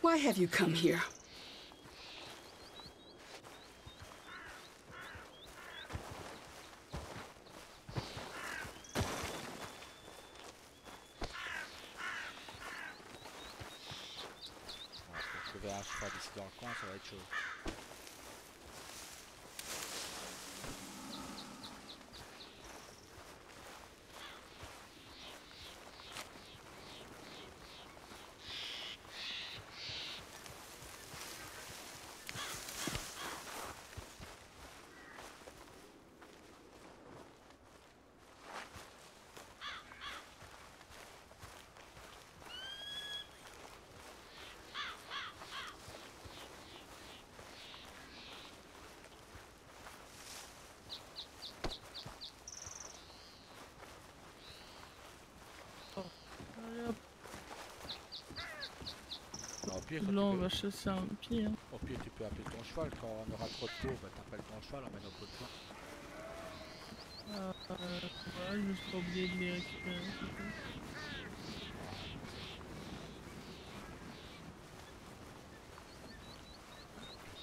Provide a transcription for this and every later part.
Why have you come here? Bon, faut trouver un cheval ici dans le coin, ça va être chaud. Allez hop, Bah, au pire, là on va chasser un pied. Hein. au pire, tu peux appeler ton cheval. Quand on aura trop de peau, bah, t'appelles ton cheval, on met nos peaux de foin. Ouais, juste pas oublier de les récupérer. C'est tout.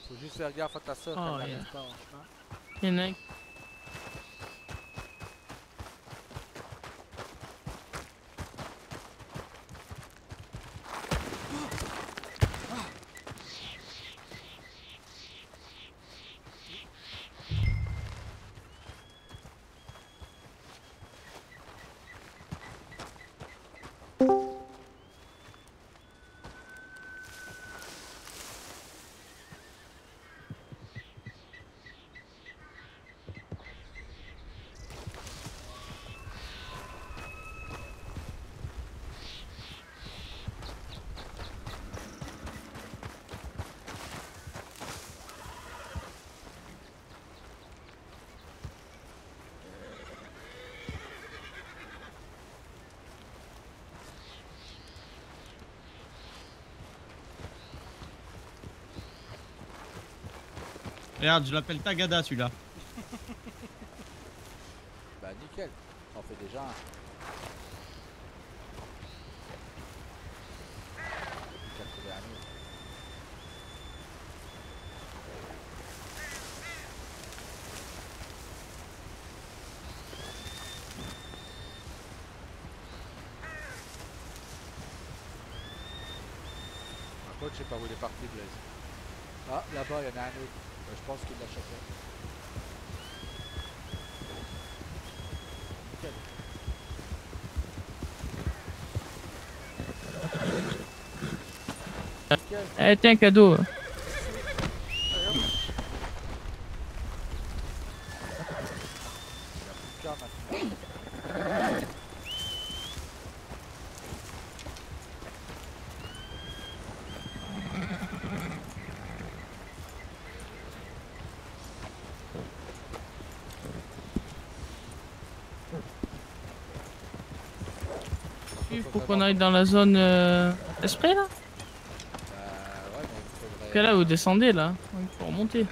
Faut juste faire gaffe à ta soeur Oh, qu'elle yeah. n'arrive pas en chemin. Il y en a un. Regarde, je l'appelle Tagada celui-là. Bah nickel, t'en fais déjà un. T'as trouvé un autre. Par contre, je sais pas où il est parti, Blaise. Ah, là-bas, il y en a un autre. Je pense qu'il l'a chopé. Nickel. Nickel. Eh, tiens, cadeau. Allez, hop. Il y a plus de cas maintenant. Il faut qu'on aille dans la zone esprit là. Ouais, mais il faudrait... Que là, vous descendez là. Il faut remonter.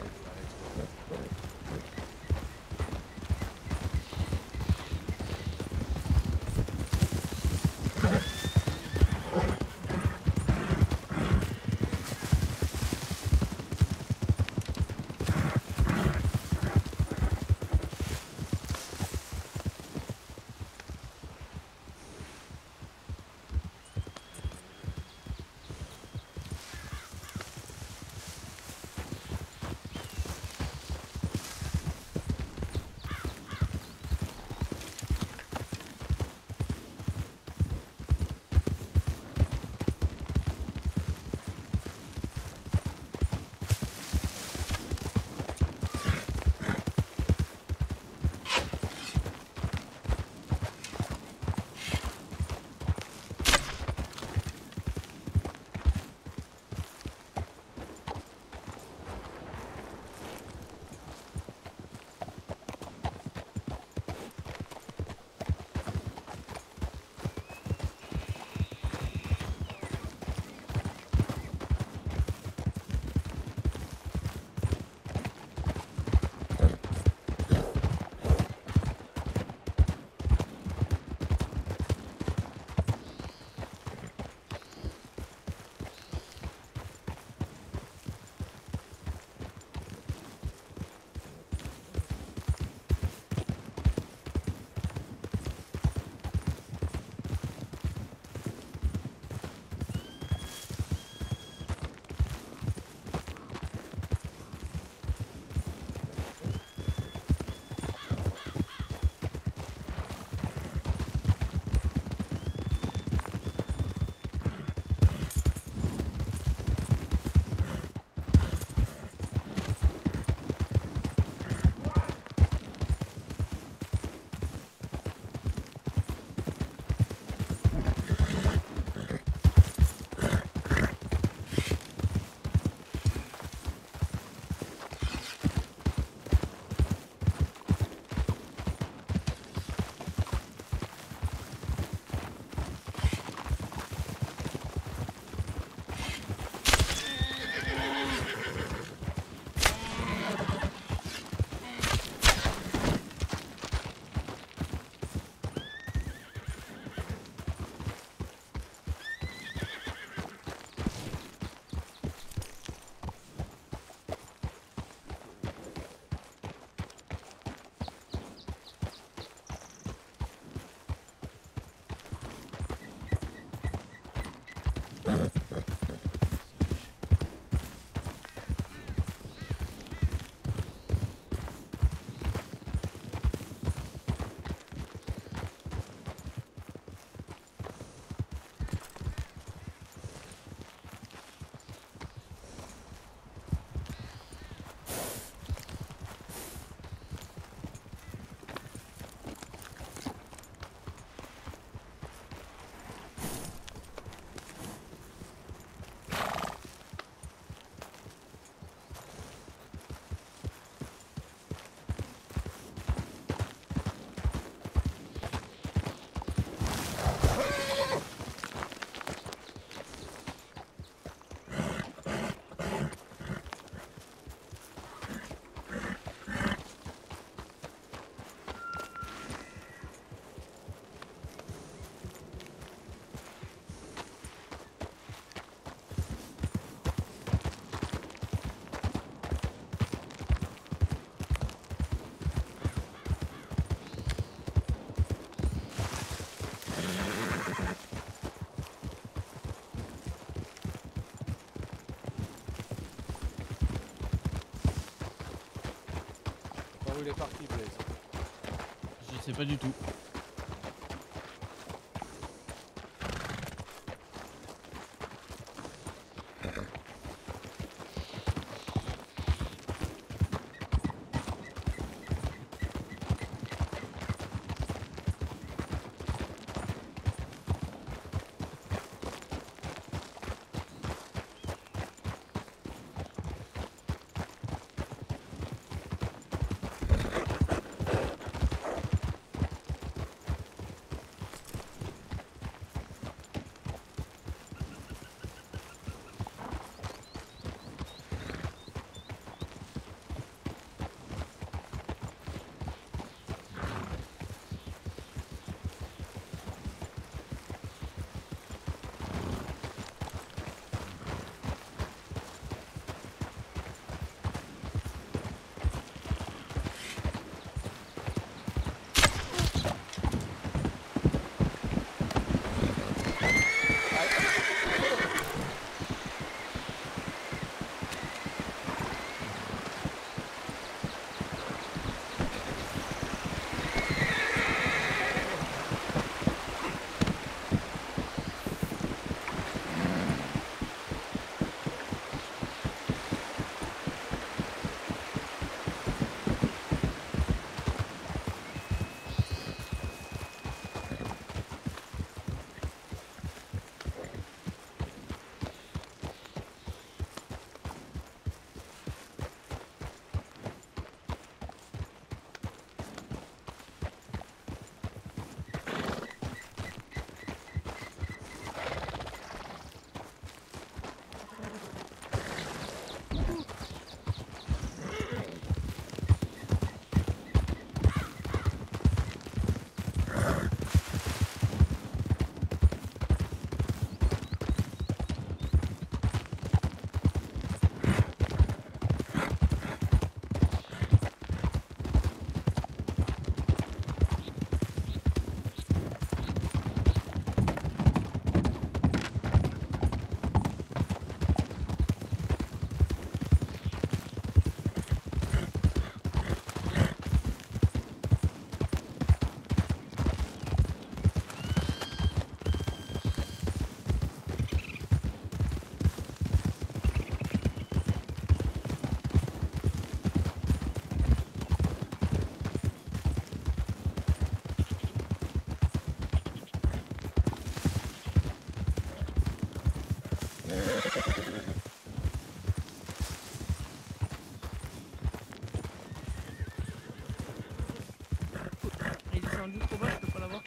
il est parti, Blaise? Je sais pas du tout. Il est descendu trop bas, je peux pas l'avoir.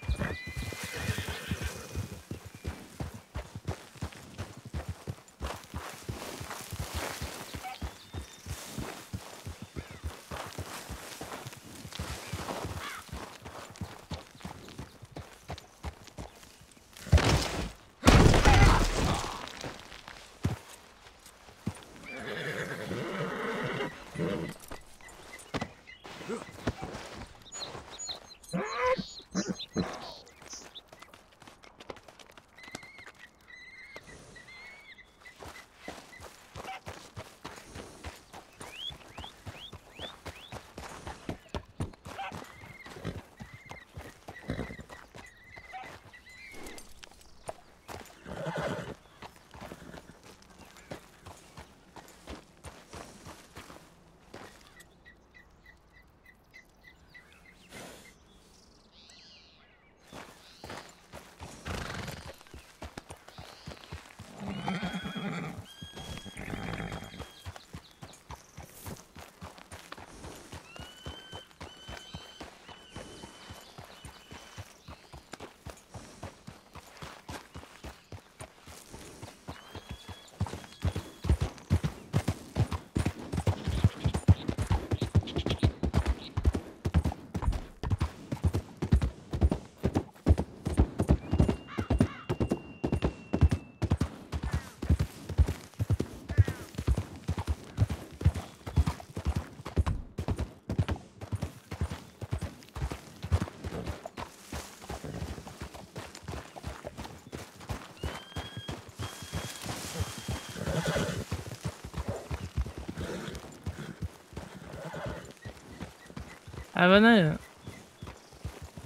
Ah bah non.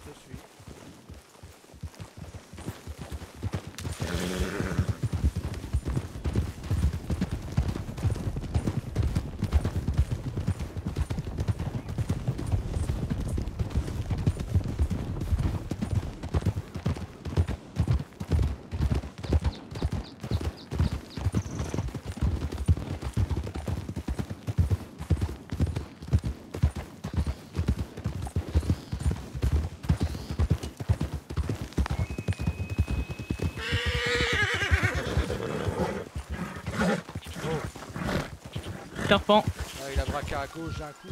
Je suis. Serpent. Ah, il a braqué à gauche d'un coup.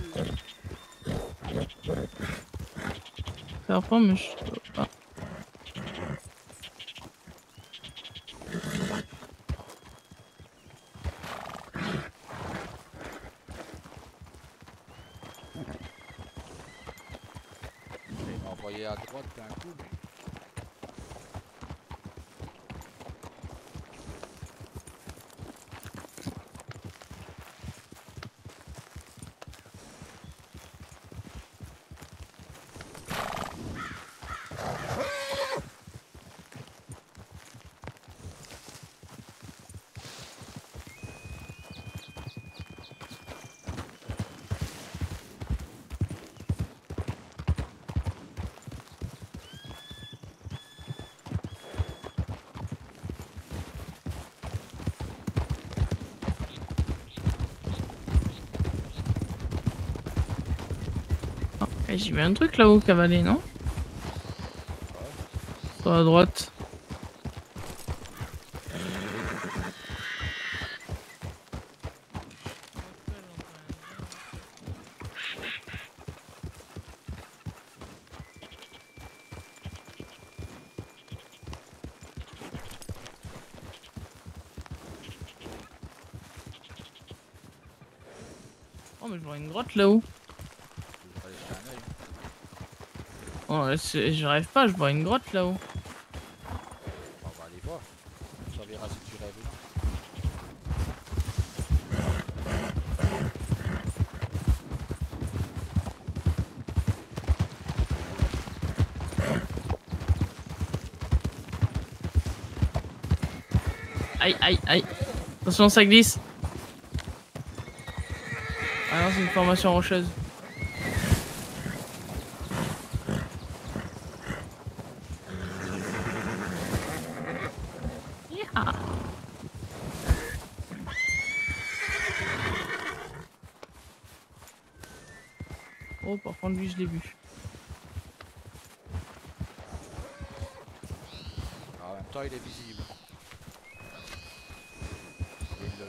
Serpent, mais je sais pas. Il m'a envoyé à droite d'un coup. Mais... Eh, j'ai vu un truc là-haut cavaler, non? Sur la droite. Oh, mais je vois une grotte là-haut. Je vais aller jeter un œil. Oh, je rêve pas, je vois une grotte là-haut. On va aller voir. Ça verra si tu rêves ou non. Aïe, aïe, aïe. Attention, ça glisse. Ah non, c'est une formation rocheuse. Yeah. Oh, par contre, lui, je l'ai vu. En même temps, il est visible. Et il le-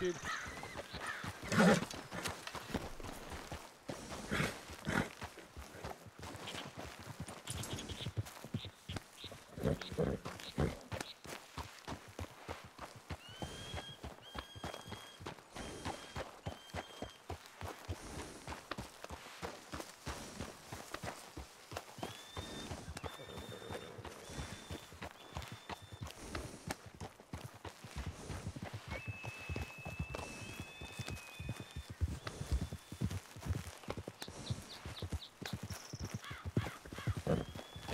tranquille.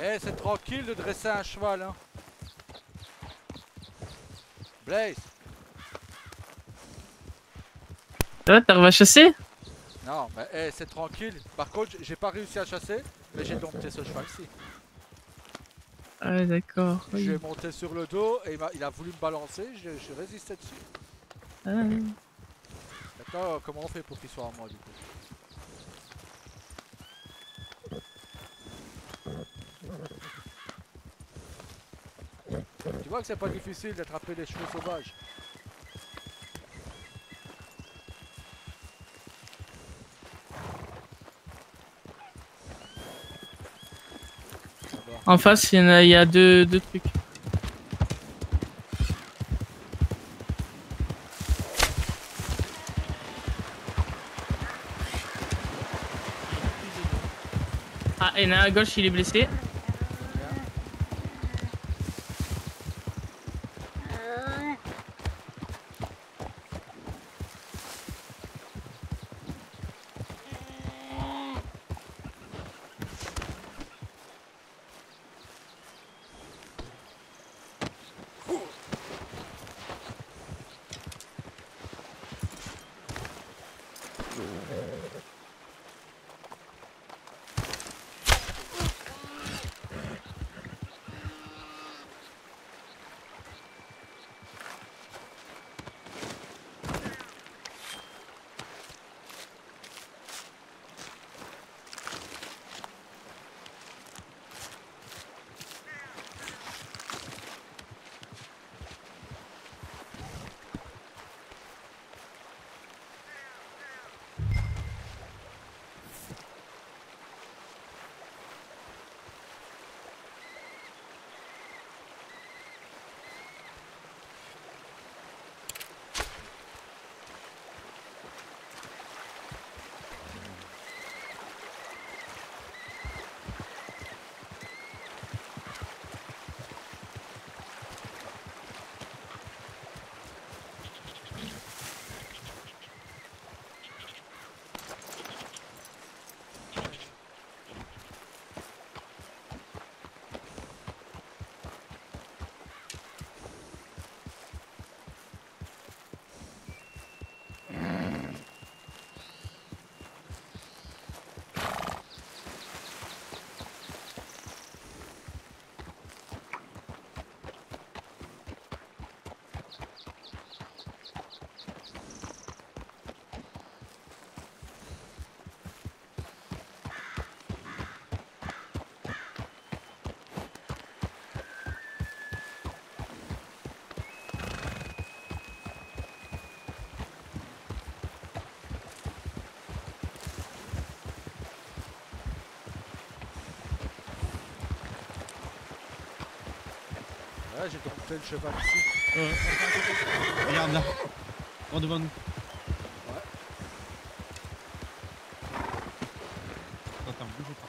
Eh, c'est tranquille de dresser un cheval, hein. Blaze. Ça va, t'arrives à chasser? Non, mais eh, c'est tranquille. Par contre, j'ai pas réussi à chasser, mais j'ai dompté ce cheval-ci. Ah ouais, d'accord. Je Oui. lui ai monté sur le dos et il a voulu me balancer, je résistais dessus. Ah, ouais. Maintenant, comment on fait pour qu'il soit à moi du coup? Tu vois que c'est pas difficile d'attraper les chevaux sauvages. En face, il y a deux trucs. Ah, il y en a un à gauche, il est blessé. Ouais, j'ai dompté le cheval ici. Regarde là, droit devant nous. Ouais. Attends, bougez pas.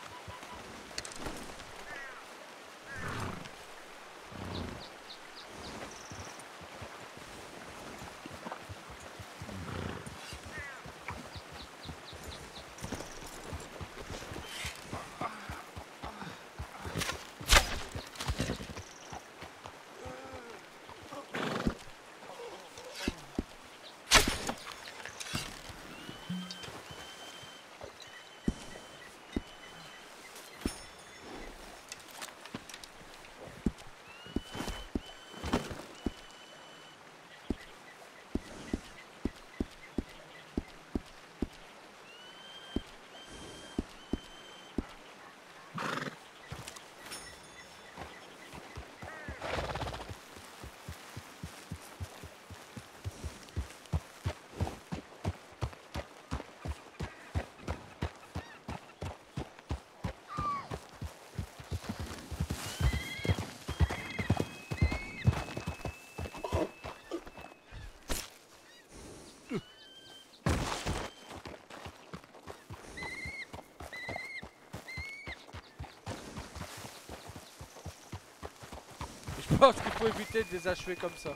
pense qu'il faut éviter de les achever comme ça.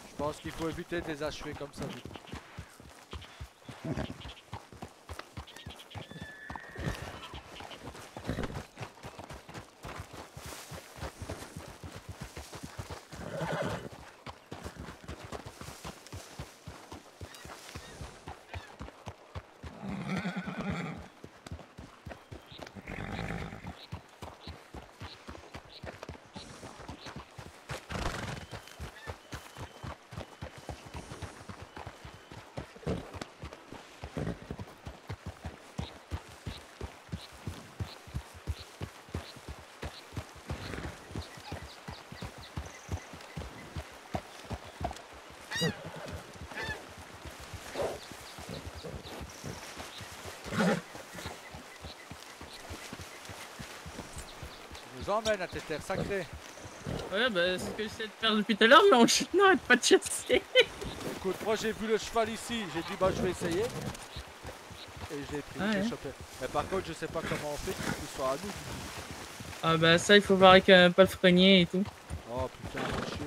Je pense qu'il faut éviter de les achever comme ça. Nous emmène à tes terres sacrées. Ouais, bah, c'est ce que j'essaie de faire depuis tout à l'heure, mais on n'arrête pas de chasser. Écoute, moi j'ai vu le cheval ici, j'ai dit bah je vais essayer. Et je l'ai pris, Ah je l'ai ouais. chopé. Mais par contre je sais pas comment on fait pour qu'il soit à nous. Ah bah ça, il faut voir avec pas le freinier et tout. Oh putain, fais chier.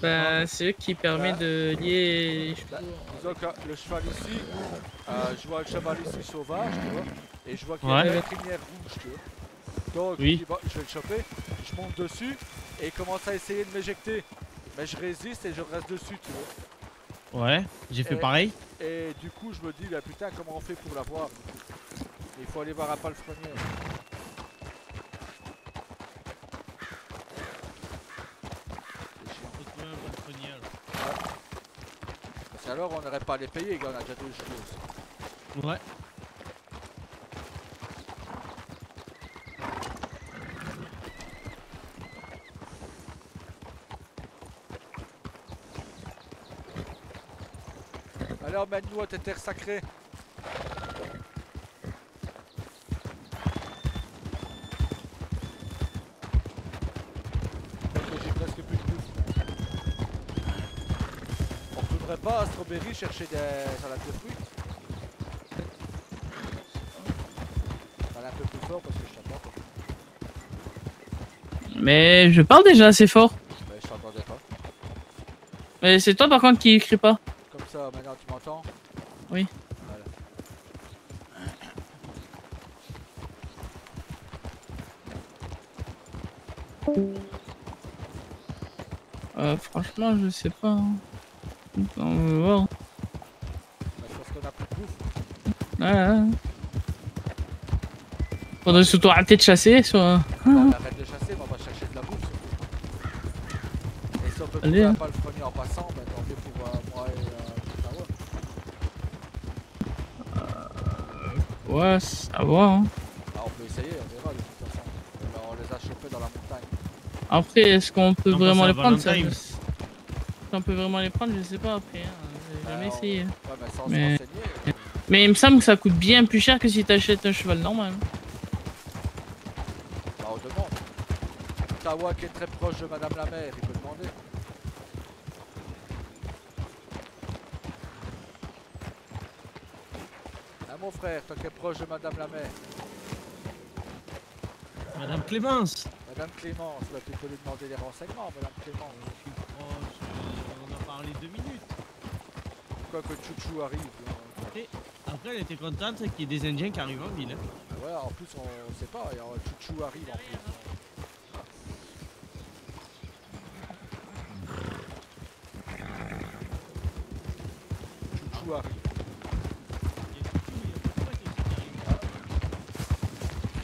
Bah, c'est eux qui permet de lier les Bah, chevaux. disons que le cheval ici, je vois le cheval ici sauvage, tu vois. Et je vois qu'il y Ouais. a une crinière rouge, tu vois. Donc Oui. je dis, bah, je vais le choper, je monte dessus et il commence à essayer de m'éjecter. Mais je résiste et je reste dessus, tu vois. Ouais, j'ai fait Et- pareil. Et du coup, je me dis, bah putain, comment on fait pour l'avoir du coup. Il faut aller voir un palefrenier. C'est chiant. Faut trouver un palefrenier, alors. Parce qu'alors, on n'aurait pas à les payer, gars, on a déjà 2 chevaux. Ouais. Allez, emmène-nous à tes terres sacrées. Ok, j'ai presque plus de bouffe. On retournerait pas à Strawberry chercher des salades de fruits? Parle un peu plus fort parce que je t'entends pas. Mais je parle déjà assez fort. Mais je t'entendais pas. Mais c'est toi par contre qui écris pas. Comme ça, maintenant tu m'entends? Oui. Voilà. Franchement, je sais pas. Hein. On va voir. Bah, c'est parce qu'on a plus de bouffe. Ouais. Faudrait surtout arrêter de chasser, soit. On arrête de chasser, mais on va chercher de la bouffe surtout. Et si on peut Allez, trouver un hein. palefrenier en passant, bah tant mieux pour moi et Tower. Ouais, ça va. Hein. Bah, on peut essayer, on verra de toute façon. Alors, on les a chopés dans la montagne. Après, est-ce qu'on peut Non, vraiment bah, les c'est à prendre ça, Valentine. Est-ce qu'on peut vraiment les prendre, je sais pas après. Hein. J'ai jamais Alors, essayé. Ouais, mais sans Mais- se renseigner. Mais il me semble que ça coûte bien plus cher que si t'achètes un cheval normal. Bah, on demande. Tawa qui est très proche de Madame la Mère, il peut demander. Ah, mon frère, toi qui es proche de Madame la Mère. Madame Clémence. Madame Clémence, bah, tu peux lui demander des renseignements, Madame Clémence. Je suis proche, on a parlé 2 minutes. Pourquoi que Chouchou arrive là. Après, elle était contente qu'il y ait des Indiens qui arrivent en ville. Hein. Bah, voilà, en plus, on sait pas, il y a Chouchou arrive en plus. Chouchou arrive.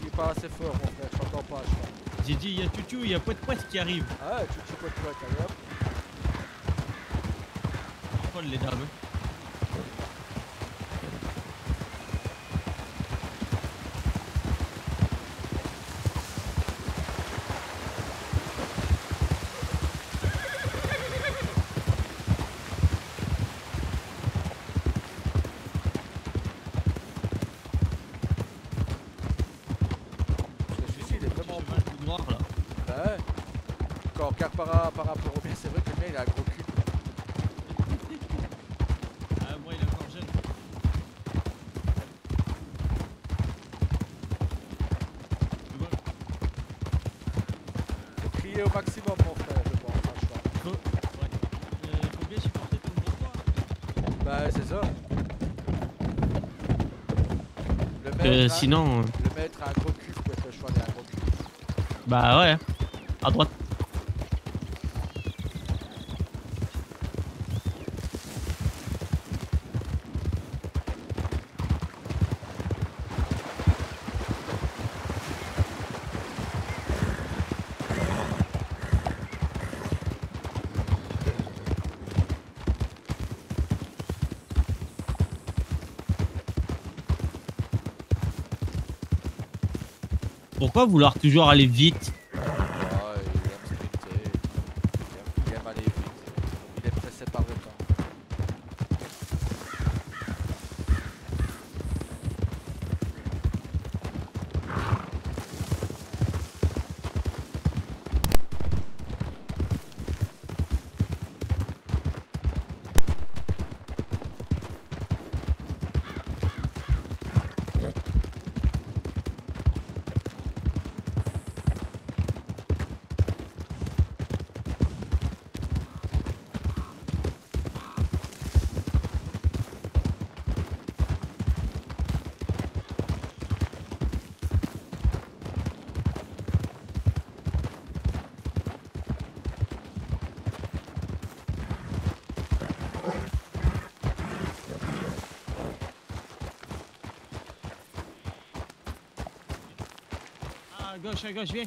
Il est pas assez fort, mon frère, je t'entends pas, je crois. J'ai dit, il y a Tutu, il y a Poète qui arrive. Ah, Chouchou poète, allez hop. Folle les dames. Hein. Celui-ci, il est vraiment Cheval tout noir là. Bah ouais. Quand on regarde par rapport au mien, c'est vrai que le mien il a un gros cul. crier au maximum, mon frère, je pense, franchement. Faut bien supporter ton pourquoi. Bah, c'est ça. Sinon, Le maître a un gros cul, vous pouvez faire le choix d'un gros cul. bah ouais, à droite. Pourquoi vouloir toujours aller vite? Ah, il aime sprinter. Il aime aller vite. Il est pressé par le temps. À gauche, viens.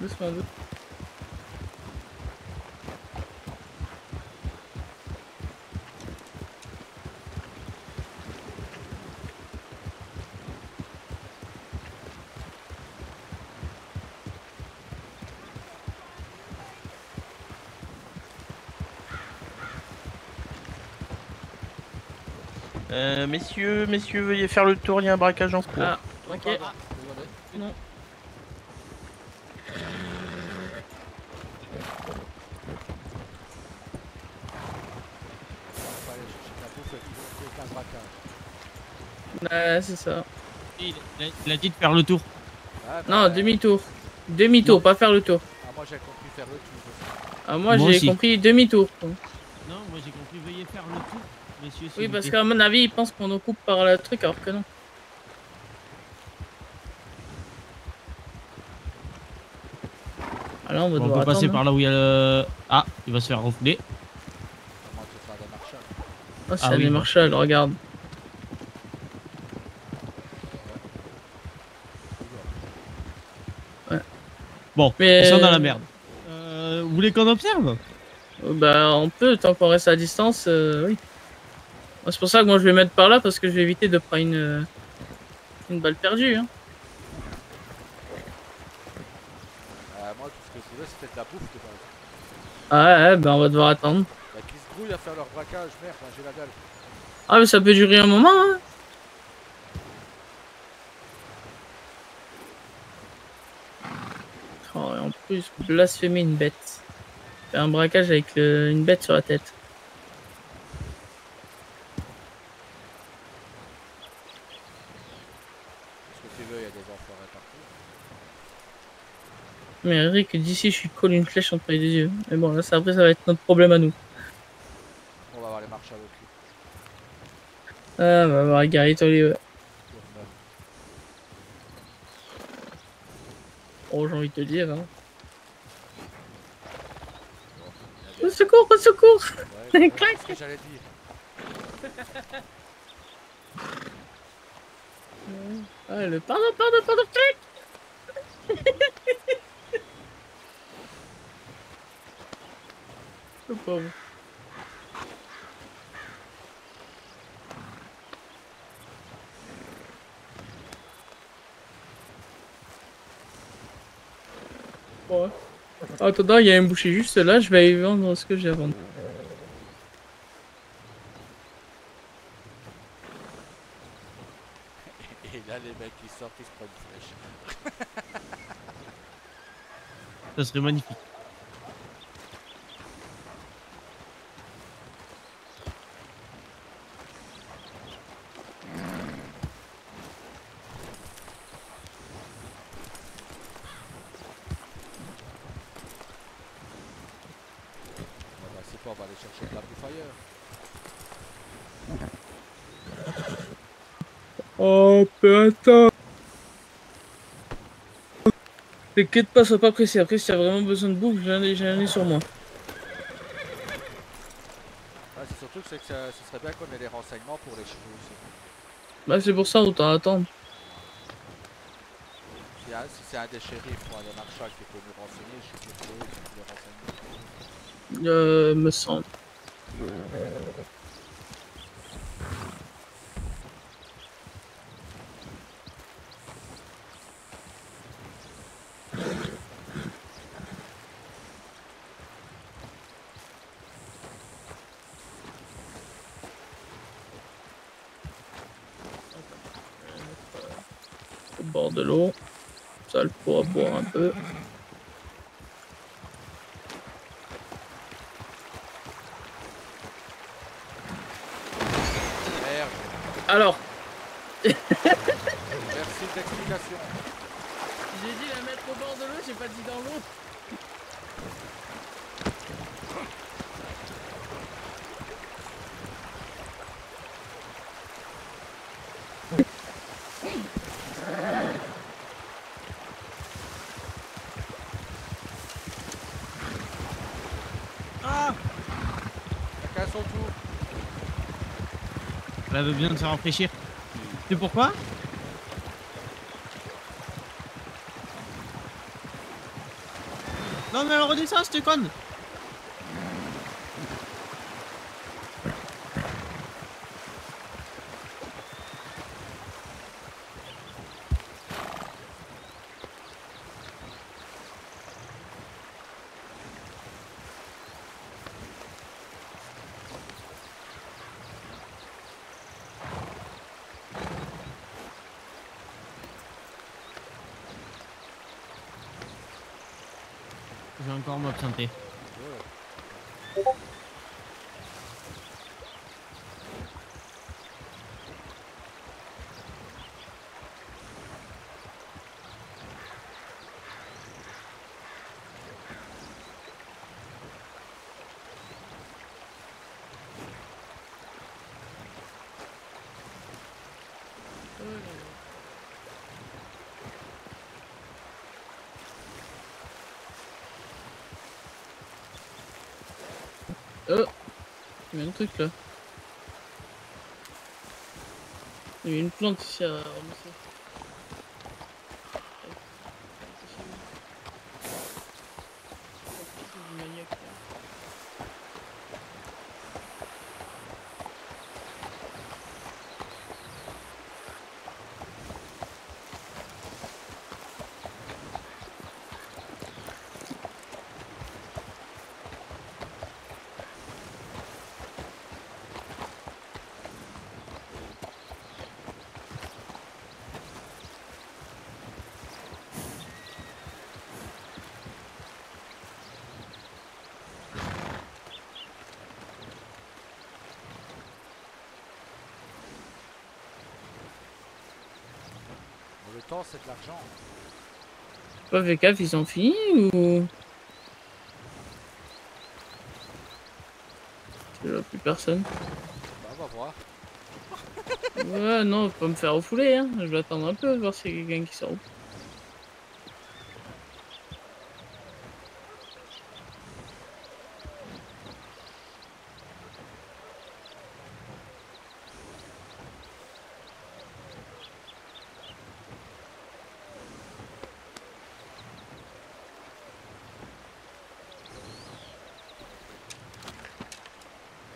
Doucement, doucement. Messieurs, veuillez faire le tour, il y a un braquage en cours. Ah, Oh, ok. pardon. Désolé. Non. Faut aller chercher de la bouffe et puis aucun braquage. Ouais, c'est ça. Il a dit de faire le tour. Ah, Non, bah, demi-tour. Demi-tour, Non. pas faire le tour. Ah, moi j'ai compris faire le tour. Ah, moi, Moi j'ai aussi. compris demi-tour. Non, moi j'ai compris, veuillez faire le tour, messieurs. s'il Oui, vous parce plaît. qu'à mon avis, ils pensent qu'on occupe par le truc, alors que non. Alors, on va Bon, on devoir peut passer attendre. par là où il y a le... Ah, il va se faire refouler. Comment tu fais des marchages? Oh, c'est Ah un oui, des bon. Marshall, regarde. Bon, Mais- ils sont dans la merde. Vous voulez qu'on observe? Bah, on peut, tant qu'on reste à distance, oui. Moi, c'est pour ça que moi, je vais mettre par là, parce que je vais éviter de prendre une balle perdue. Hein. Moi tout ce que je voulais c'était de la bouffe de base. Ah ouais, bah, on va devoir attendre. Bah, qui se grouillent à faire leur braquage, merde, là, j'ai la dalle. Ah, mais ça peut durer un moment, hein. Oh, et en plus, blasphémer une bête. Faire un braquage avec une bête sur la tête. Ce que tu veux, il y a des enfoirés partout. Mais Eric, d'ici, je lui colle une flèche entre les yeux. Mais bon, là, ça, après, ça va être notre problème à nous. On va voir les marches à l'autre. Ah, bah, voir Gary Tolly, ouais. Oh, j'ai envie de te dire, hein. Au secours, au secours. Ouais, Clac. c'est ce que j'allais dire. Ah, pardon, pardon, pardon, clac. Le pauvre. Ouais. Attends, il y a un boucher juste là, je vais aller vendre ce que j'ai à vendre. Et là, les mecs, ils sortent, ils se prennent une flèche. Ça serait magnifique. Bon, bah, c'est pas, on va aller chercher de la bouffe ailleurs. Oh, putain. T'inquiète pas, sois pas pressé. Après, si t'as vraiment besoin de bouffe, j'en ai sur moi. Ah, c'est surtout que, ce serait bien qu'on ait les renseignements pour les chevaux aussi. Bah, c'est pour ça, autant attendre. Si c'est un des shérifs ou un des marshals qui peut nous renseigner, je suis sûr que eux, ils ont tous les renseignements. Me semble. Au bord de l'eau. Ça le pourra boire un peu. Merde, Alors, merci de l'explication. j'ai dit la mettre au bord de l'eau, j'ai pas dit dans l'eau. Ah, Chacun son tour. elle avait besoin de se rafraîchir. C'est pourquoi? Non mais elle redescend, cette conne. Je vais encore m'absenter. Oh, il y a un truc là. Il y a une plante ici à ramasser. Du maniaque, là. Le temps, c'est de l'argent. Pas fait gaffe, ils ont fini ou. Je vois plus personne. Bah, on va voir. Ouais, non, faut pas me faire refouler, hein. Je vais attendre un peu, voir s'il y a quelqu'un qui sort.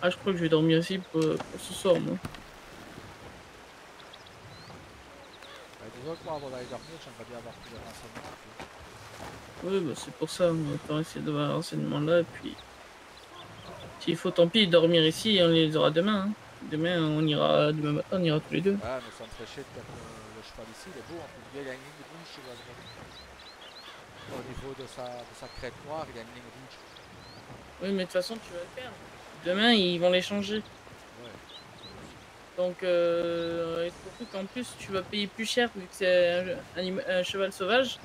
Ah, je crois que je vais dormir ici pour ce soir, moi. Bah, disons que moi, avant d'aller dormir, j'aimerais bien avoir plus de renseignements. Oui, bah c'est pour ça, on va essayer d'avoir un renseignement là, et puis... S'il faut, tant pis, dormir ici, on les aura demain. Hein. Demain, demain matin, on ira tous les deux. Ah, mais ça me ferait chier de perdre le cheval ici, il est beau en plus. Il y a une ligne rouge sur la droite. Au niveau de sa crête noire, il y a une ligne rouge. Oui, mais de toute façon, tu vas le faire. Demain, ils vont les changer. Ouais. Donc, surtout qu'en plus, tu vas payer plus cher vu que c'est un cheval sauvage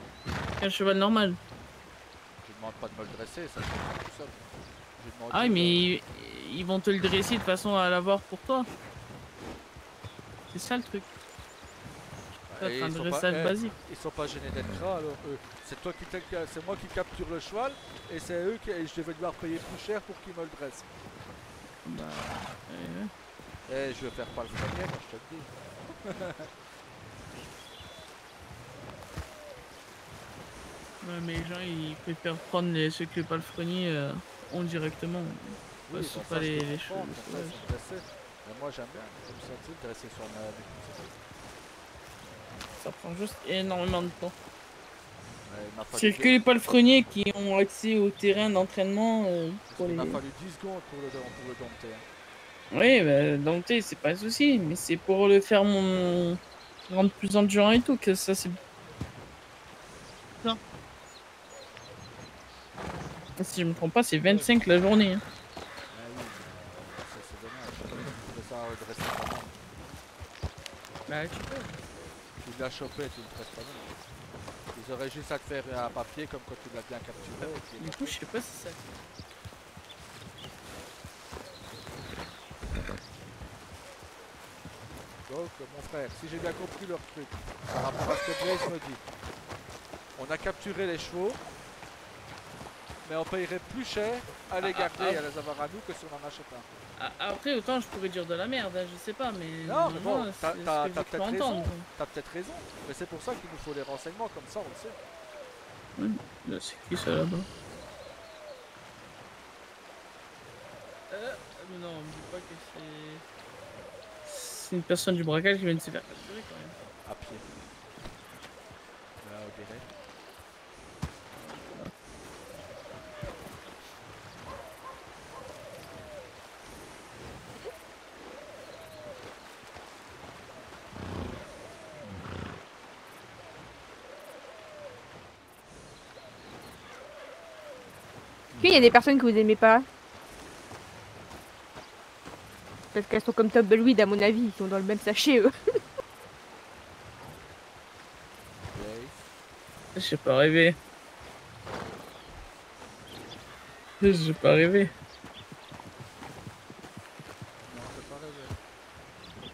qu'un cheval normal. Je demande pas de me le dresser, ça je fais tout seul. Je demande Ah, juste mais ils vont te le dresser de façon à l'avoir pour toi. C'est ça le truc. Bah, C'est et un ils sont dressage pas- basique. ils sont pas gênés d'être gras alors eux. C'est moi qui capture le cheval et c'est eux et je vais devoir payer plus cher pour qu'ils me le dressent. Bah, Eh, je vais faire pas le premier, moi je te le dis. ouais, mais les gens, ils préfèrent prendre ceux que les palefreniers ont directement. Oui, c'est bah, pas ça, je les peux chevaux comprendre, comme ça, sauvages. ils sont dressés. Mais moi j'aime bien, comme ça, tu sais, dresser sur ma Ça prend juste énormément de temps. il m'a C'est fallu, que les palefreniers qui ont accès au terrain d'entraînement pour il les... m'a fallu 10 secondes pour le dompter. Hein. Oui, bah, dompter, c'est pas un souci, mais c'est pour le faire rendre plus endurant et tout, que ça c'est... Non. Si je me trompe pas, c'est 25 la journée. Hein. Ah oui, mais ça c'est dommage. Je fais ça dresser pas mal. Bah, tu peux. Tu l'as chopé, tu le dresses pas mal. Ils auraient juste à te faire un papier comme quand tu l'as bien capturé. Et puis Du coup, je sais pas si ça... donc, mon frère, si j'ai bien compris leur truc, par rapport à ce que Blaze me dit, on a capturé les chevaux, mais on payerait plus cher à les garder et à les avoir à nous que si on en achète un. Après, autant je pourrais dire de la merde, hein, je sais pas, mais... Non, mais bon, normalement, t'as c'est ce t'as- que t'as j'ai cru peut-être raison. entendre. T'as peut-être raison. Mais c'est pour ça qu'il nous faut des renseignements, comme ça on le sait. Là, c'est qui ça là-bas non, me dis pas que c'est une personne du braquage qui vient de se faire capturer quand même. À pied. Là, on dirait. Il y a des personnes que vous aimez pas. Parce qu'elles sont comme Tumbleweed à mon avis, ils sont dans le même sachet eux. Blaze. J'ai pas rêvé. J'ai pas rêvé. Non, c'est pas rêvé.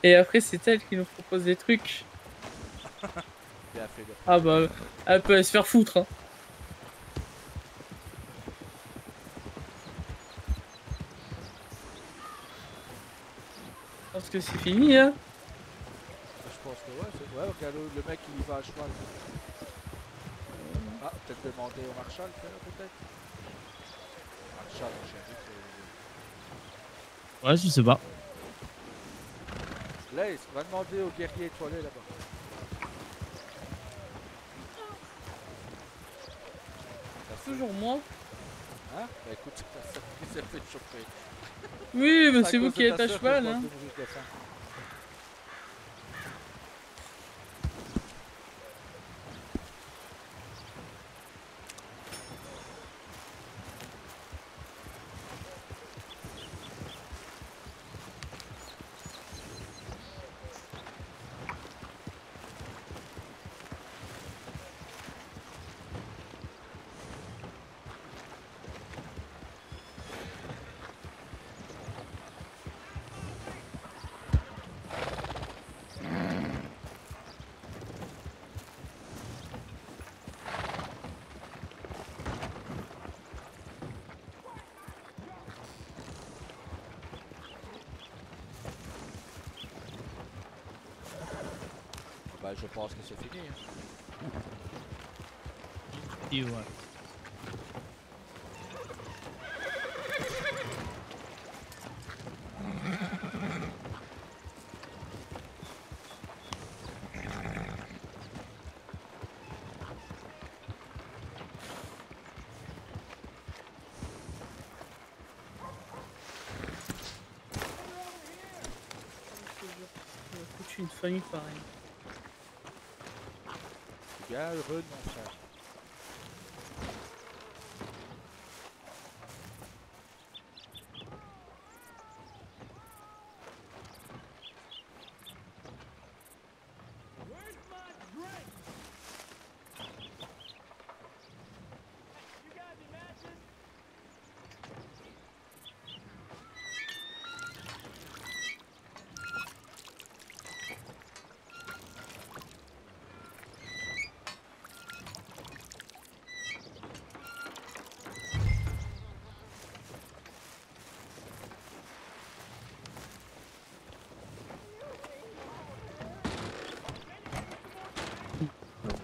Et après, c'est elle qui nous propose des trucs. Bien fait de. Ah bah, elle peut se faire foutre. Hein. Je pense que c'est fini, hein. Je pense que ouais, ouais, regarde le mec il va à cheval. Ah, peut-être demander au Marshal peut-être. Marshal, j'ai vu que. Ouais, je sais pas. Blaze, va demander au guerrier étoilé là-bas. Toujours moi. Hein? Bah écoute, il s'est fait choper. Oui, mais à c'est vous cause qui de êtes ta à sœur que cheval, je dois hein. te mourir de faim. Bah je pense que c'est fini. Hein. Et ouais. tuer une famille pareille. Je suis bien heureux de mon frère.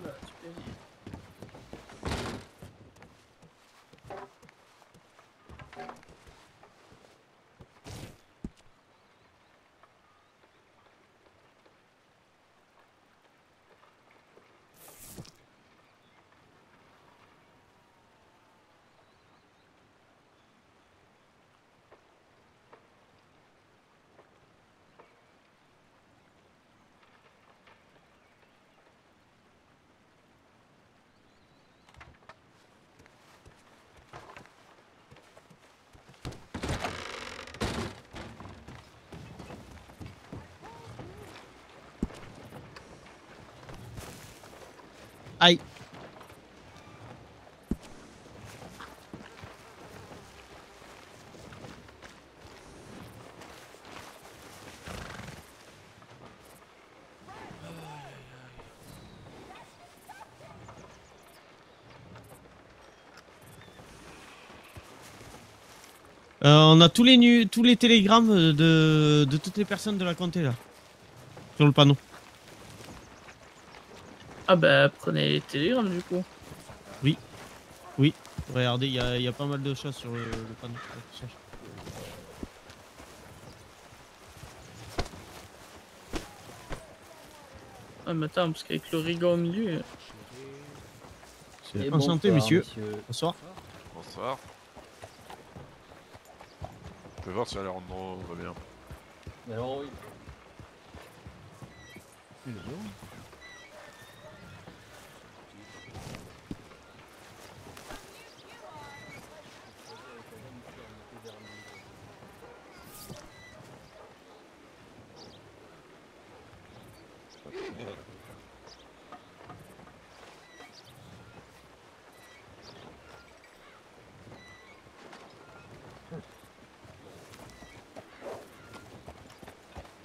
Voilà, tu peux dire. Aïe. On a tous les télégrammes de toutes les personnes de la comté là. Sur le panneau. Ah bah prenez les télégrammes du coup. Regardez, il y a pas mal de choses sur le panneau. Ah mais attends, parce qu'avec l'origan au milieu... C'est enchanté, messieurs. Bonsoir. Bonsoir. Je vais voir si Alejandro va bien. Alors oui.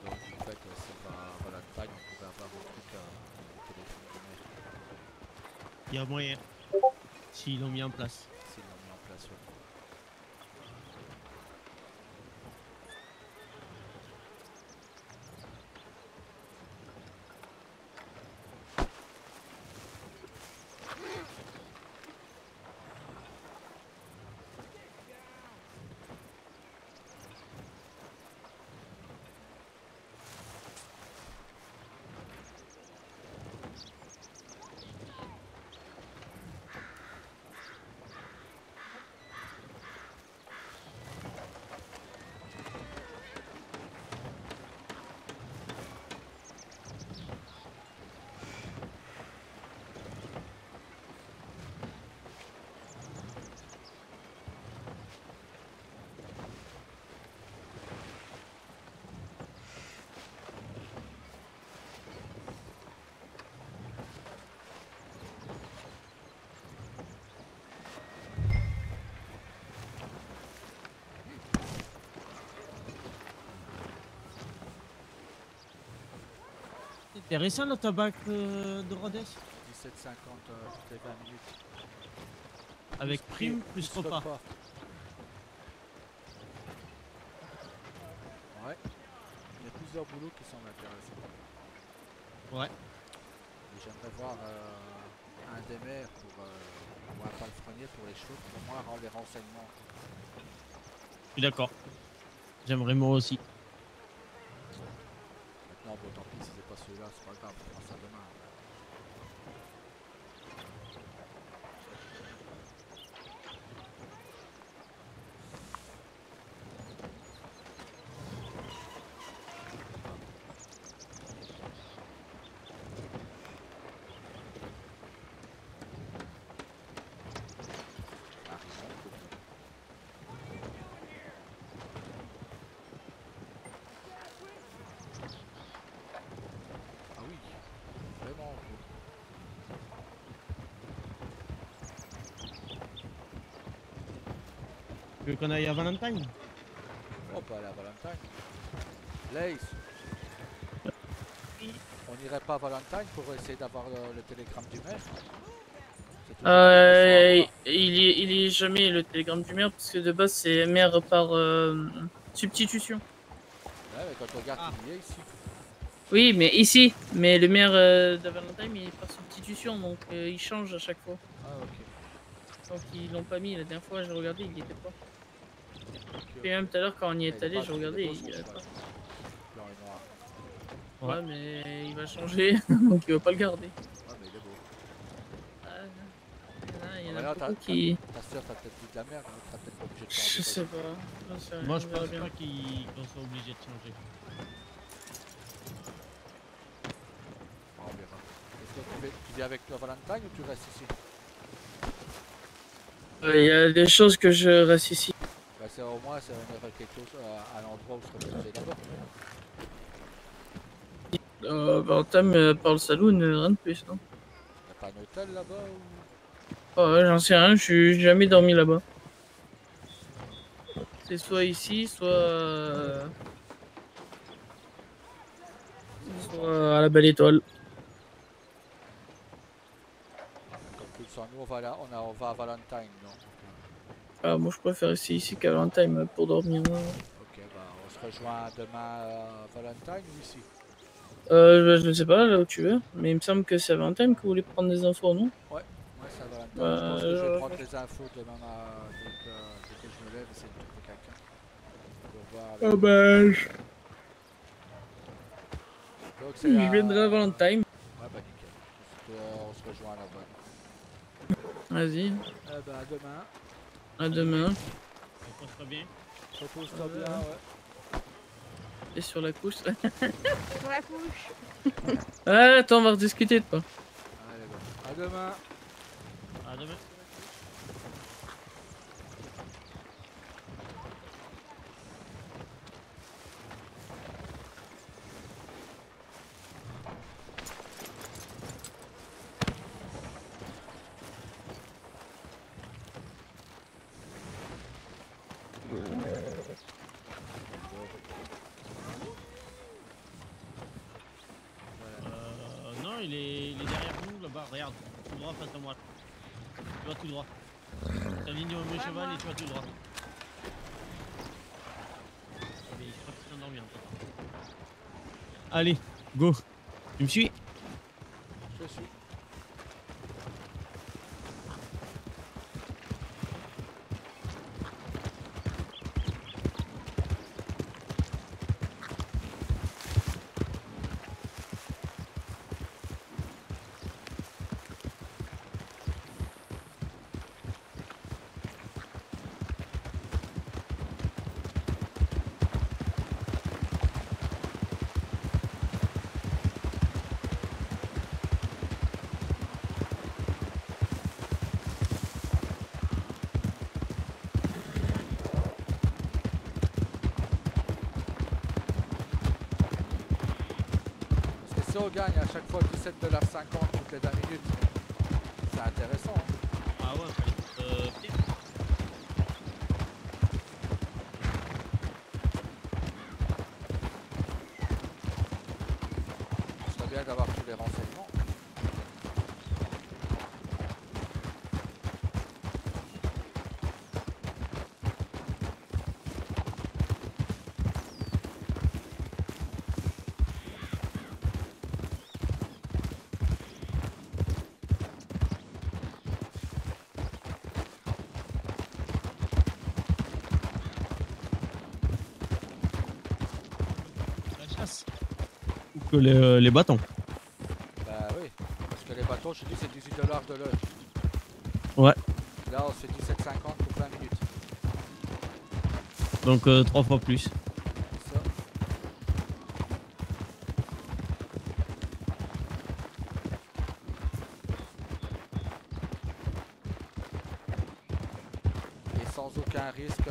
Donc, en fait, ça va la taille, on pourrait avoir un truc au téléphone de mer. Il y a moyen. S'ils l'ont mis en place. S'ils l'ont mis en place, ouais. Intéressant le tabac de Rhodes. 17,50 toutes les 20 minutes. Avec prime plus repas. Ouais. Il y a plusieurs boulots qui sont intéressants. Ouais. Et j'aimerais voir un des maires pour un palefrenier pour les chevaux, pour moi rendre les renseignements. Je suis d'accord. J'aimerais moi aussi. Maintenant, bon, tant pis si c'est pas celui-là, c'est pas grave, on fera ça demain. Tu veux qu'on aille à Valentine? On peut aller à Valentine. Lace. On n'irait pas à Valentine pour essayer d'avoir le télégramme du maire? C'est toujours intéressant à Il est jamais le télégramme du maire parce que de base c'est maire par substitution. voir. Ouais, mais quand on regarde, Ah. il y est ici. Oui, mais ici, mais le maire de Valentine il est par substitution donc il change à chaque fois. Ah, ok. Donc ils l'ont pas mis la dernière fois, j'ai regardé, il y était pas. Ok. Et même tout à l'heure quand on y Il est est allé, pas- j'ai regardé, il est beau, il y son avait cheval. pas. Blanc et noir. Ouais, mais il va changer, donc il va pas le garder. Ouais, mais il est beau. Il y en Ah, a là, beaucoup qui. Ta soeur, t'as peut-être dit de la merde, donc t'as peut-être pas obligé de Je changer. sais pas. J'en sais rien, Moi je on verra pense bien. pas qu'on soit obligé de changer. On verra. Est-ce que tu viens avec toi Valentine ou tu restes ici? Il y a des choses que je reste ici. Bah, c'est au moins, on aurait quelque chose à l'endroit où se reposer là-bas. Valentine par le saloon, rien de plus, non? Y'a pas un hôtel là-bas ou... Ouais, j'en sais rien, je suis jamais dormi là-bas. C'est soit ici, soit à la Belle Étoile. Comme tu le sens, nous on va à Valentine, non? Ah, moi je préfère rester ici qu'à Valentine pour dormir. Ok, bah on se rejoint demain à Valentine ou ici? Je ne sais pas là où tu veux, mais il me semble que c'est à Valentine que vous voulez prendre des infos, non? Ouais, c'est à Valentine. Bah, Je pense que je vais je- prendre des infos demain dès que je me lève, essayer de trouver quelqu'un. Pour voir avec... Ah bah, Donc, je viendrai à Valentine. Ouais, bah nickel. On se rejoint là-bas. Vas-y, Eh ben, à demain. à demain. Ça se passe bien. Repose-toi bien, ouais. Et sur la couche. Sur la couche. Ah, attends, on va rediscuter de toi. Allez, bon. À demain. À demain. Non, il est derrière nous là-bas, regarde. Tout droit face à moi. Tu vas tout droit. T'alignes au cheval et tu vas tout droit. Mais je crois qu'il s'est endormi en fait. Allez, go. Tu me suis? Je suis. Parce que si on gagne à chaque fois 17,50$ toutes les 20 minutes, c'est intéressant. Hein. Ah ouais, bien. Ce serait bien d'avoir tous les renseignements. La chasse. Ou que les bâtons. Bah oui, parce que les bateaux, je te dis, c'est 18$ de l'heure. Ouais. Là, on se fait 17,50$ pour 20 minutes. Donc 3 fois plus. C'est ça. Et sans aucun risque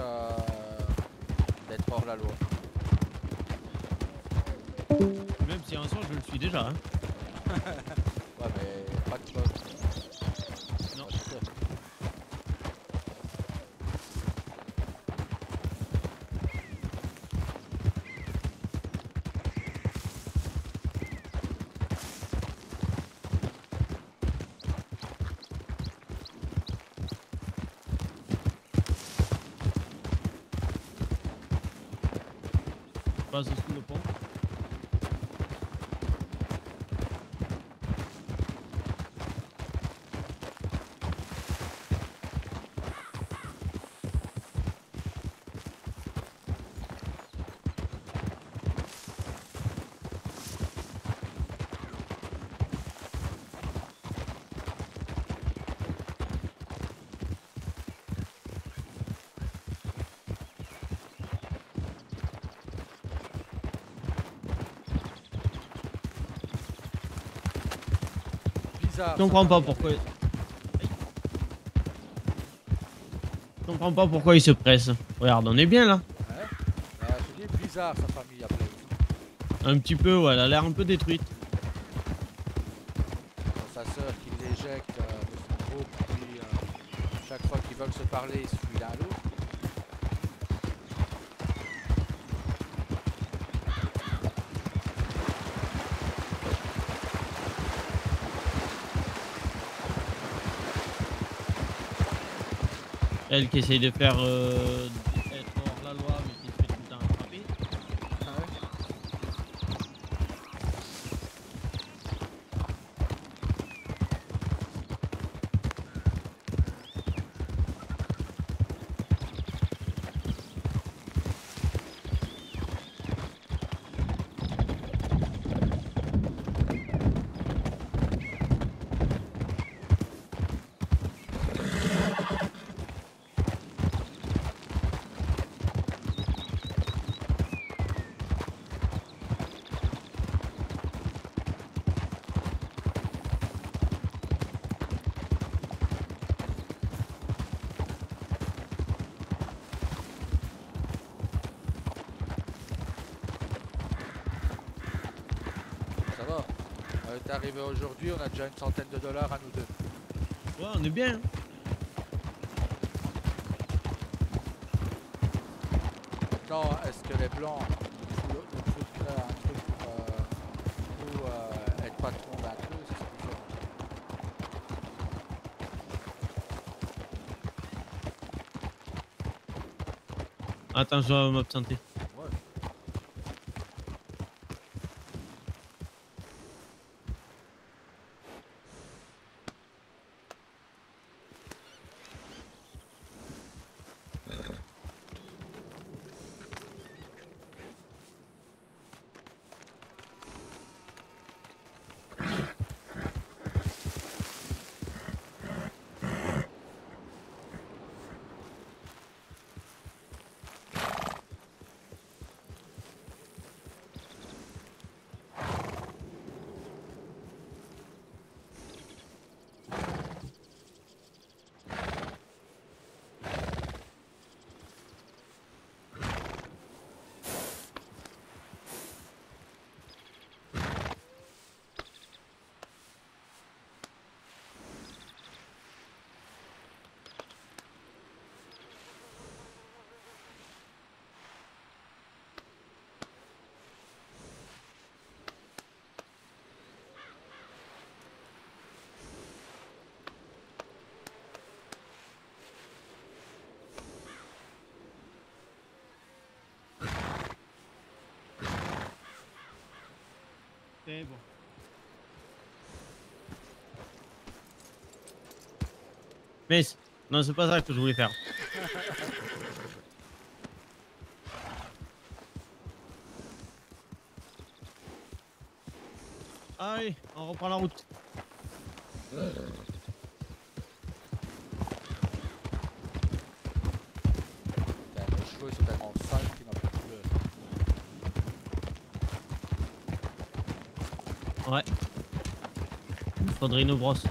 d'être hors la loi. Même si un soir je le suis déjà. Hein. Ouais, mais pas de preuve. Non. Ouais, c'est ça. passe sous le pont. Bizarre. Je comprends pas pourquoi. Je comprends pas pourquoi il se presse. Regarde, on est bien là. Ouais. Je dis bizarre sa famille après. Un petit peu, ouais, elle a l'air un peu détruite. Sa sœur qui l'éjecte de son groupe, puis chaque fois qu'ils veulent se parler, il se fuit l'un à l'autre. Elle qui essaye de faire être hors la loi, mais qui se fait tout le temps attraper. Ah ouais. Ça va. On est arrivé aujourd'hui, on a déjà une centaine de dollars à nous deux. Ouais, on est bien. Hein. Maintenant, est-ce que les blancs nous foutraient un truc pour nous être patron d'un truc, ça c'est différent. Attends, je dois m'absenter. Ouais. C'est bon. Mais non, c'est pas ça que je voulais faire. Allez, on reprend la route. Les cheveux ils sont tellement sales qu'ils n'ont plus de couleur. Ouais. Il faudrait une brosse.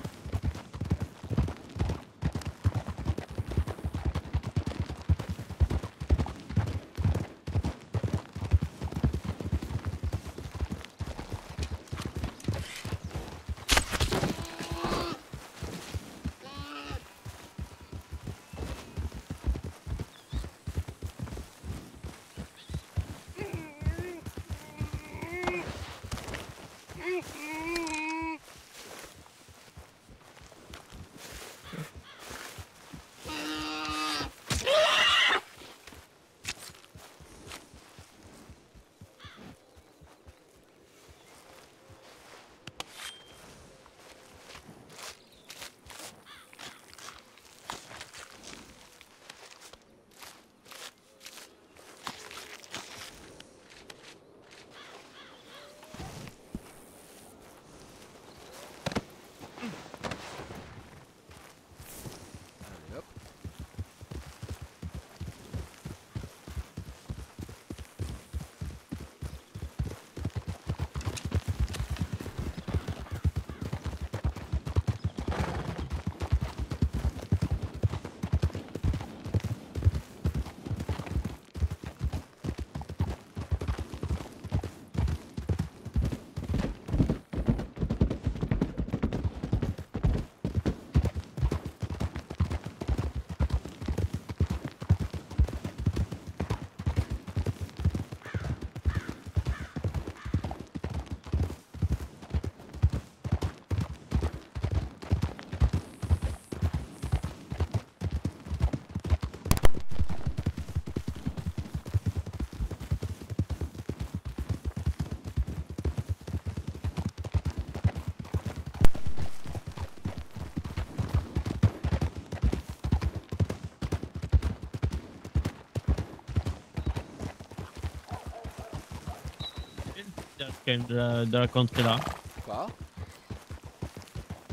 quand même de la contrée là. Quoi?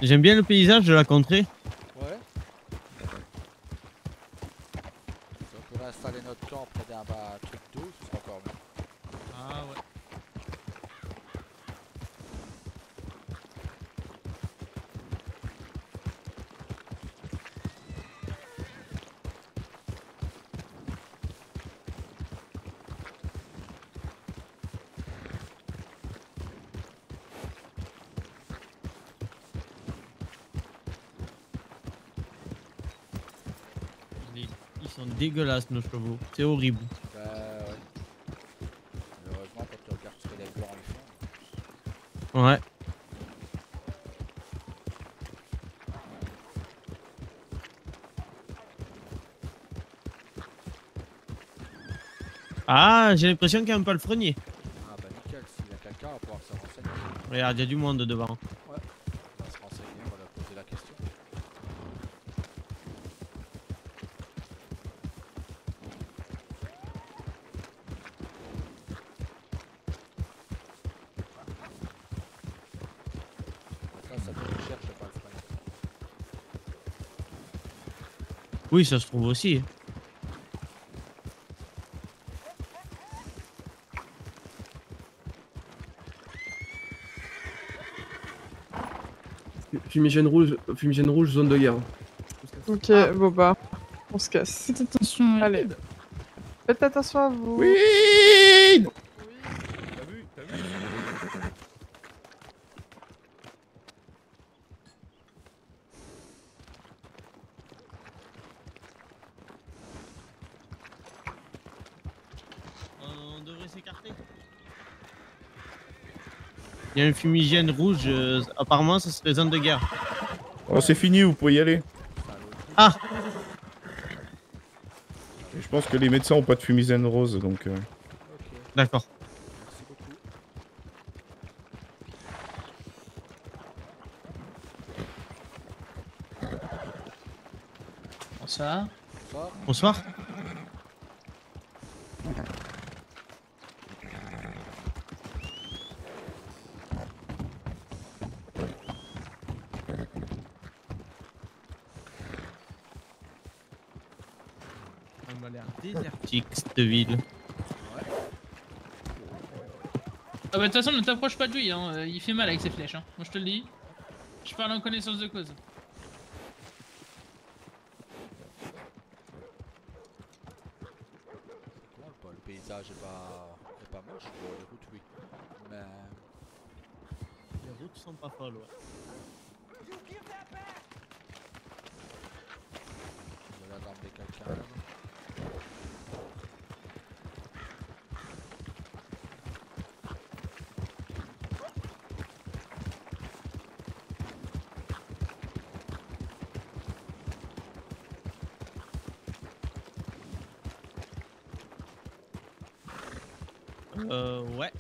J'aime bien le paysage de la contrée. Ouais. Si on pourrait installer notre camp près d'un truc d'eau, ce serait encore mieux. Ah ouais. Ils sont dégueulasses nos chevaux, c'est horrible. Bah ouais. Malheureusement, quand tu regardes ce que les blancs ils font. Ouais. Ah, j'ai l'impression qu'il y a un palefrenier. Ah bah nickel, s'il y a quelqu'un, on va pouvoir se renseigner. Regarde, il y a du monde devant. On va se renseigner, on va leur poser la question. Ça peut être cher, je sais pas le frère. Oui, ça se trouve aussi. Fumigène rouge, zone de guerre. Ok, bon bah, on se casse. Faites attention. Allez. Faites attention à vous. Oui. T'as vu? On devrait s'écarter. Il y a un fumigène rouge, apparemment ça serait zone de guerre. Oh, c'est fini, vous pouvez y aller. Ah! Et je pense que les médecins ont pas de fumigène rose, donc... Ok, D'accord. merci beaucoup. Bonsoir. Bonsoir. Bonsoir. Ça m'a l'air désertique cette ville. Ah bah de toute façon ne t'approche pas de lui, hein. Il fait mal avec ses flèches, hein. Moi je te le dis. Je parle en connaissance de cause. Le paysage est pas moche, bon, les routes oui. Mais Les routes sont pas folles, ouais. il y a l'air d'emmener quelqu'un là. Ouais.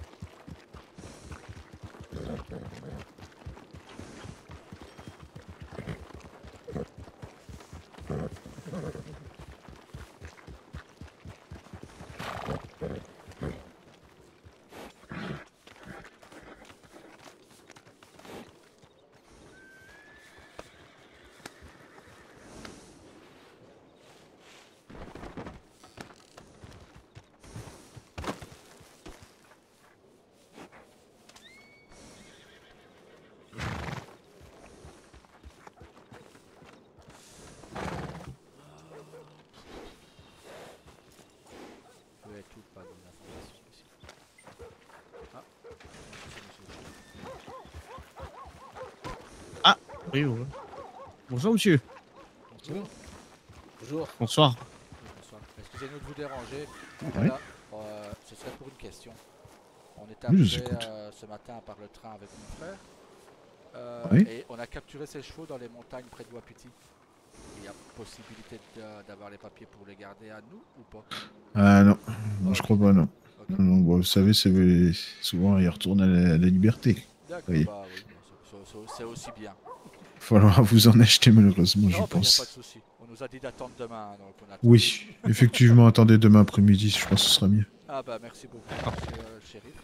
Tout pas donner l'information ici. Ah, Ah, oui, ouais. Bonjour monsieur. bonjour. Bonjour. Bonsoir. Bonsoir. Excusez-nous de vous déranger. Oui. Voilà, ce serait pour une question. On est Oui, je arrivé vous écoute. ce matin par le train avec mon frère. Oui. Et on a capturé ces chevaux dans les montagnes près de Wapiti. Il y a possibilité d'avoir les papiers pour les garder à nous ou pas? Ah non, non, je crois pas, non. Ok. Non, bon, vous savez, souvent, ils retournent à la liberté. D'accord, Oui. bah oui, c'est aussi bien. Il faudra vous en acheter, malheureusement, Non, je bah, y a pas de pense. souci. On nous a dit d'attendre demain, donc on attend. Oui, effectivement, attendez demain après-midi, je pense que ce sera mieux. Ah bah merci beaucoup, monsieur le shérif.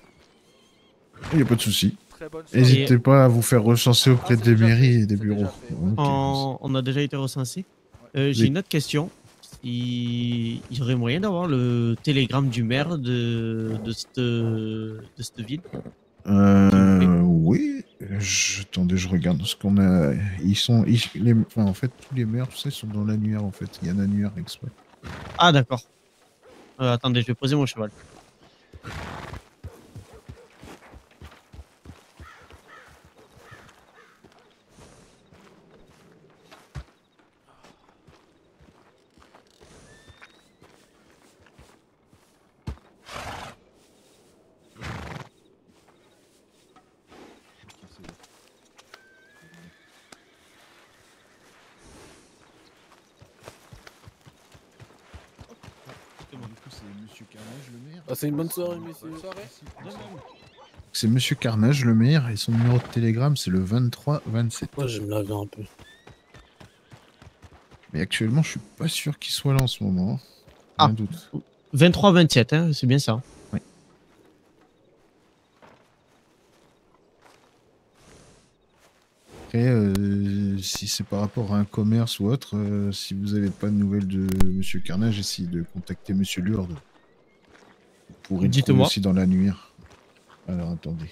Il n'y a pas de souci. Très bonne soirée. N'hésitez pas à vous faire recenser auprès Ah, c'est des déjà mairies fait, et des c'est bureaux. déjà fait, ouais. Ok. On a déjà été recensé. J'ai Oui. une autre question. Il y aurait moyen d'avoir le télégramme du maire de cette ville? Oui. Attendez, je regarde ce qu'on a. Enfin, en fait, tous les maires, tout ça, ils sont dans l'annuaire, en fait. Il y a un annuaire exprès. Ah, d'accord. Attendez, je vais poser mon cheval. C'est Monsieur Carnage, le maire. C'est une bonne soirée, messieurs. Bonne soirée. C'est Monsieur Carnage, le maire, et son numéro de télégramme, c'est le 2327. Moi, je vais me laver un peu. Mais actuellement, je suis pas sûr qu'il soit là en ce moment. Ah. Un doute. 23-27, hein, c'est bien ça. Oui. Après, si c'est par rapport à un commerce ou autre, si vous n'avez pas de nouvelles de Monsieur Carnage, essayez de contacter Monsieur Lourde. Vous pourrez le trouver Dites-moi. aussi dans l'annuaire. Alors, attendez.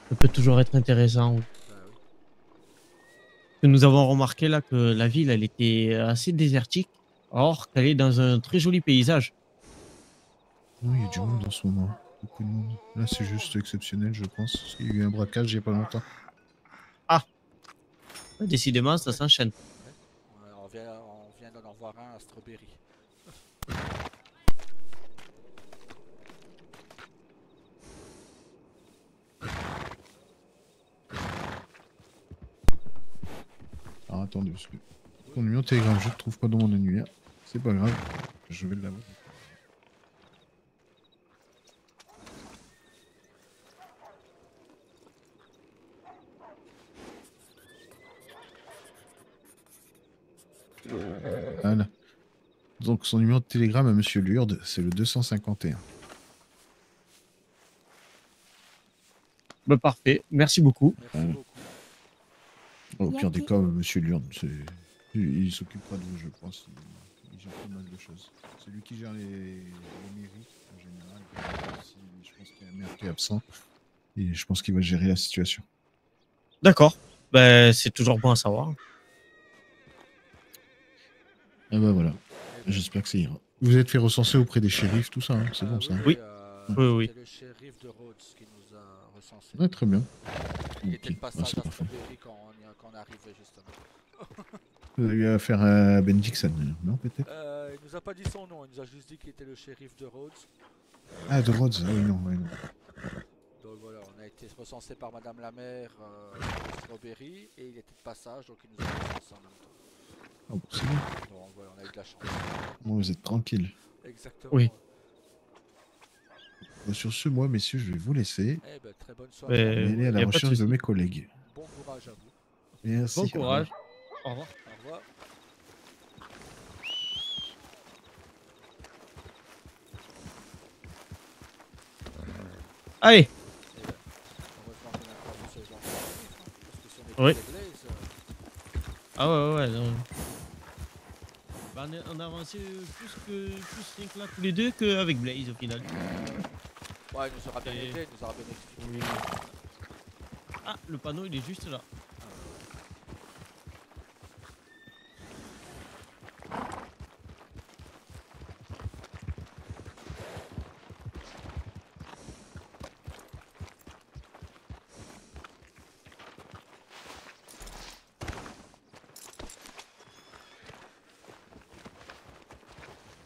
Ça peut toujours être intéressant. Oui. Que nous avons remarqué là que la ville, elle était assez désertique, or qu'elle est dans un très joli paysage. Oui, il y a du monde en ce moment. Beaucoup de monde. Là, c'est juste exceptionnel, je pense. Parce qu'il y a eu un braquage il n'y a pas longtemps. Décidément, ça s'enchaîne. On vient d'en voir un à Strawberry. Alors, attendez, parce que ton numéro de télégramme, je ne le trouve pas dans mon annuaire. C'est pas grave. Je vais l'avoir. Voilà. Donc son numéro de télégramme à Monsieur Lourde, c'est le 251. Bah, parfait, merci beaucoup. Merci beaucoup. Au pire des cas, Monsieur Lourde, il s'occupera de vous, je pense. Il gère pas mal de choses. C'est lui qui gère les mairies en général. Je pense qu'il y a un maire qui est absent. Et je pense qu'il va gérer la situation. D'accord, bah, c'est toujours bon à savoir. Ah bah voilà. J'espère que ça ira. Vous êtes fait recenser auprès des shérifs, tout ça, hein, c'est bon ça. Oui. Oui. C'est le shérif de Rhodes qui nous a recensé. Ouais, très bien. Il était de Ok, passage c'est à parfait. Strawberry quand on arrivait justement. Vous avez eu affaire à Ben Dixon, non peut-être? Il nous a pas dit son nom, il nous a juste dit qu'il était le shérif de Rhodes. Ah, de Rhodes, ah oui, non, ouais, non. Donc voilà, on a été recensé par Madame la maire de Strawberry et il était de passage donc il nous a recensé en même temps. Ah bon, c'est bien. Donc voilà, on a eu de la chance. Bon, vous êtes tranquille. Exactement. Oui. Bon, sur ce, moi, messieurs, je vais vous laisser. Eh ben, très bonne soirée. Je vais aller à la recherche de mes collègues. Bon courage à vous. Merci. Bon courage. Au revoir. Au revoir. Allez. Heureusement qu'on a pas vu ce genre de shérif, hein, parce que si on était Oui. des Blazes, Ah ouais, non. Bah, on a avancé plus rien que là tous les deux qu'avec Blaze au final. ouais, il nous aura bien aidé, il nous aura bien expliqué. Ah, le panneau il est juste là.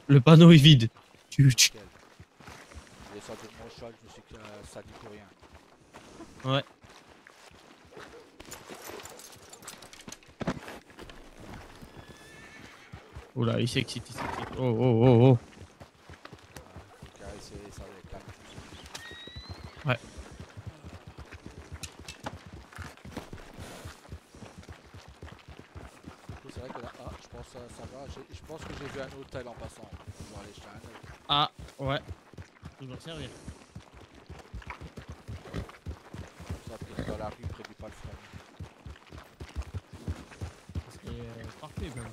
Le panneau est vide. Nickel. J'ai descendu de mon cheval, je me suis dit que ça dit pour rien. Ouais. Oula, il s'excite, il s'excite. Oh, oh, oh, oh. Faut caresser ça avec calme. Ouais. vrai que là, je pense que ça va. Je pense que j'ai vu un hôtel en passant. Pour aller jeter un œil. Ah, ouais. Toujours servir. Ça peut-être dans la rue près du palefrenier. C'est parfait, même.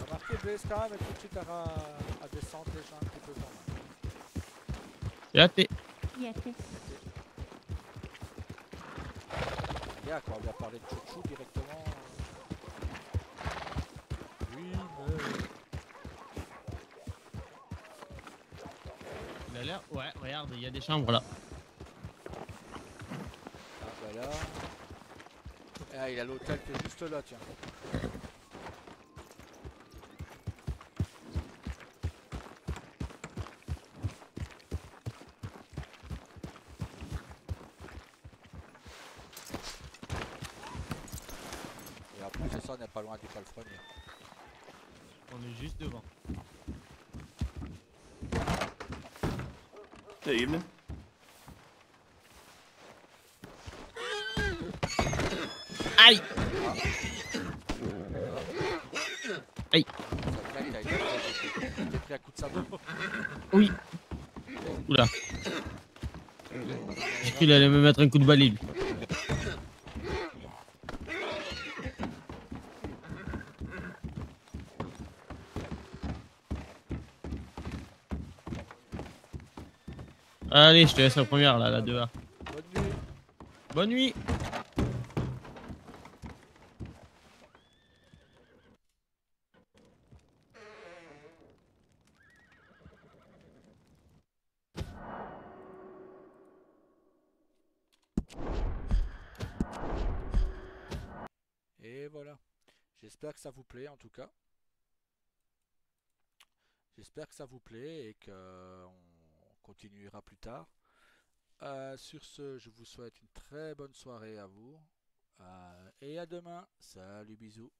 Remarquez, Blaze, quand même, tout de suite à descendre déjà un petit peu quand même. Là, t'es. Yeah, quoi, on lui a parlé de chouchou directement. Oui, mais... Il a l'air. Ouais, regarde, il y a des chambres là. Ah bah là... Ah, il a l'hôtel qui est juste là, tiens. Et en plus de ça, on n'est pas loin du palefrenier. On est juste devant. Good evening. Aïe! Aïe! T'es pris un coup de sabot. Oui! Oula! J'ai cru qu'il allait me mettre un coup de balai, lui. Allez, je te laisse la première là, la 2A. Bonne nuit. Bonne nuit! Et voilà. J'espère que ça vous plaît en tout cas. J'espère que ça vous plaît et qu'on continuera plus tard. Sur ce, je vous souhaite une très bonne soirée à vous. Et à demain. Salut, bisous.